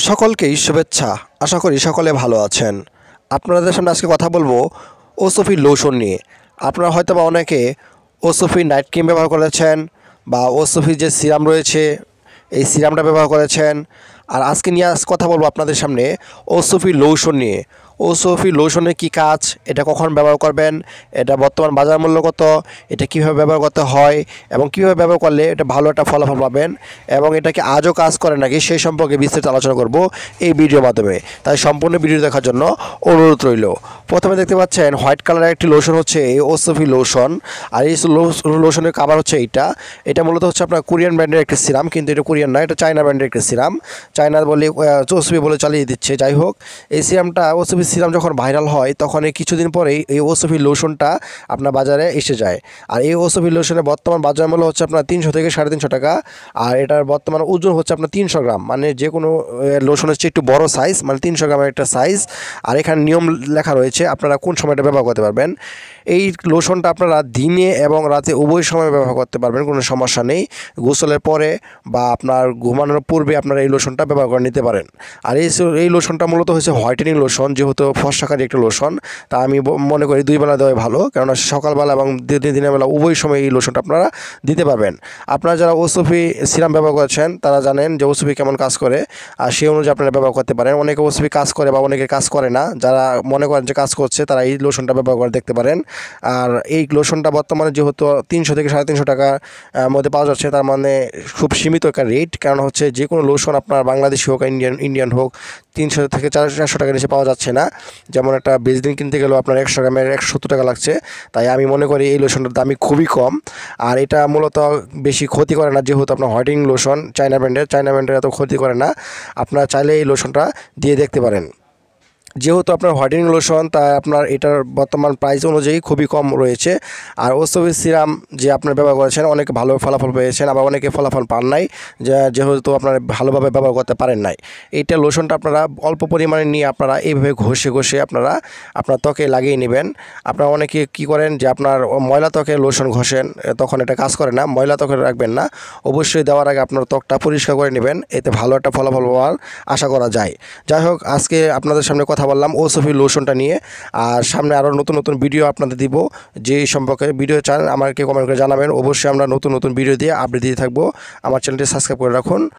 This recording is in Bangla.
সকলকেই শুভেচ্ছা। আশা করি সকলে ভালো আছেন। আপনাদের সামনে আজকে কথা বলবো ওসফি লোশন নিয়ে। আপনারা হয়তোবা অনেকে ওসফি নাইট ক্রিম ব্যবহার করেছেন বা ওসফি যে সিরাম রয়েছে এই সিরামটা ব্যবহার করেছেন। আর আজকে নিয়ে কথা বলবো আপনাদের সামনে ওসফি লোশন নিয়ে। ওসফি লোশনের কী কাজ, এটা কখন ব্যবহার করবেন, এটা বর্তমান বাজার মূল্য কত, এটা কীভাবে ব্যবহার করতে হয় এবং কীভাবে ব্যবহার করলে এটা ভালো একটা ফলাফল পাবেন এবং এটা কি আজও কাজ করে নাকি সেই সম্পর্কে বিস্তারিত আলোচনা করব এই ভিডিওর মাধ্যমে। তাই সম্পূর্ণ ভিডিও দেখার জন্য অনুরোধ রইল। প্রথমে দেখতে পাচ্ছেন হোয়াইট কালারের একটি লোশন হচ্ছে এই ওসফি লোশন। আর এই লোশনের কাভার হচ্ছে এটা মূলত হচ্ছে আপনার কোরিয়ান ব্র্যান্ডের একটি সিরাম, কিন্তু এটা কোরিয়ান না, এটা চায়না ব্র্যান্ডের একটি সিরাম। চায়না বলে ওসফি বলে চালিয়ে দিচ্ছে। যাই হোক, এই সিরামটা ওসফি সিরাম যখন ভাইরাল হয় তখন এই কিছুদিন পরেই এই ওসফি লোশনটা আপনার বাজারে এসে যায়। আর এই ওসফি লোশনের বর্তমান বাজার মূল্য হচ্ছে আপনার 300 থেকে 350 টাকা। আর এটার বর্তমান ওজন হচ্ছে আপনার 300 গ্রাম, মানে যে কোনো লোশনের চেয়ে একটু বড় সাইজ, মানে 300 গ্রামের একটা সাইজ। আর এখানে নিয়ম লেখা রয়েছে আপনারা কোন সময়টা ব্যবহার করতে পারবেন। এই লোশনটা আপনারা দিনে এবং রাতে উভয় সময় ব্যবহার করতে পারবেন, কোনো সমস্যা নেই। গোসলের পরে বা আপনার ঘুমানোর পূর্বে আপনারা এই লোশনটা ব্যবহার করে নিতে পারেন। আর এই লোশনটা মূলত হচ্ছে হোয়াইটেনিং লোশন, যেহেতু ফর্সাকারী একটা লোশন, তা আমি মনে করি 2 বেলা দেওয়াই ভালো, কেননা সকালবেলা এবং দিনের বেলা উভয় সময় এই লোশনটা আপনারা দিতে পারবেন। আপনারা যারা ওসফি সিরাম ব্যবহার করেছেন তারা জানেন যে ওসফি কেমন কাজ করে, আর সেই অনুযায়ী আপনারা ব্যবহার করতে পারেন। অনেকে ওসফি কাজ করে বা অনেকে কাজ করে না, যারা মনে করেন যে কাজ করছে তারা এই লোশনটা ব্যবহার করে দেখতে পারেন। আর এই লোশনটা বর্তমানে যেহেতু 300 থেকে 350 টাকার মধ্যে পাওয়া যাচ্ছে, তার মানে খুব সীমিত একটা রেট। কারণ হচ্ছে যে কোনো লোশন আপনার বাংলাদেশি হোক ইন্ডিয়ান হোক 300 থেকে 400 টাকার নিচে পাওয়া যাচ্ছে না। যেমন একটা বেসলিন কিনতে গেলেও আপনার 100 গ্রামের 170 টাকা লাগছে। তাই আমি মনে করি এই লোশনটার দামই খুবই কম। আর এটা মূলত বেশি ক্ষতি করে না, যেহেতু আপনার হোয়াইটেনিং লোশন চায়না ব্র্যান্ডের এত ক্ষতি করে না। আপনারা চাইলে এই লোশনটা দিয়ে দেখতে পারেন। যেহেতু আপনার হোয়াইটেনিং লোশন, তাই আপনার এটার বর্তমান প্রাইস অনুযায়ী খুবই কম রয়েছে। আর ওসফি সিরাম যে আপনার ব্যবহার করেছেন অনেকে ভালো ফলাফল পেয়েছেন, আবার অনেকে ফলাফল পান নাই, যেহেতু আপনারা ভালোভাবে ব্যবহার করতে পারেন নাই। এইটা লোশনটা আপনারা অল্প পরিমাণে নিয়ে আপনারা এইভাবে ঘষে আপনারা আপনার ত্বকে লাগিয়ে নেবেন। আপনারা অনেকে কী করেন যে আপনার ময়লা ত্বকে লোশন ঘষেন, তখন এটা কাজ করে না। ময়লা ত্বকে রাখবেন না, অবশ্যই দেওয়ার আগে আপনার ত্বকটা পরিষ্কার করে নেবেন, এতে ভালো একটা ফলাফল পাওয়ার আশা করা যায়। যাই হোক, আজকে আপনাদের সামনে কথা বললাম ওসফি লোশনটা নিয়ে। আর সামনে আরও নতুন ভিডিও আপনাদের দিব, যে সম্পর্কে ভিডিও চান আমাকে কমেন্ট করে জানাবেন। অবশ্যই আমরা নতুন ভিডিও দিয়ে আপডেট দিয়ে থাকবো। আমার চ্যানেলটি সাবস্ক্রাইব করে রাখুন।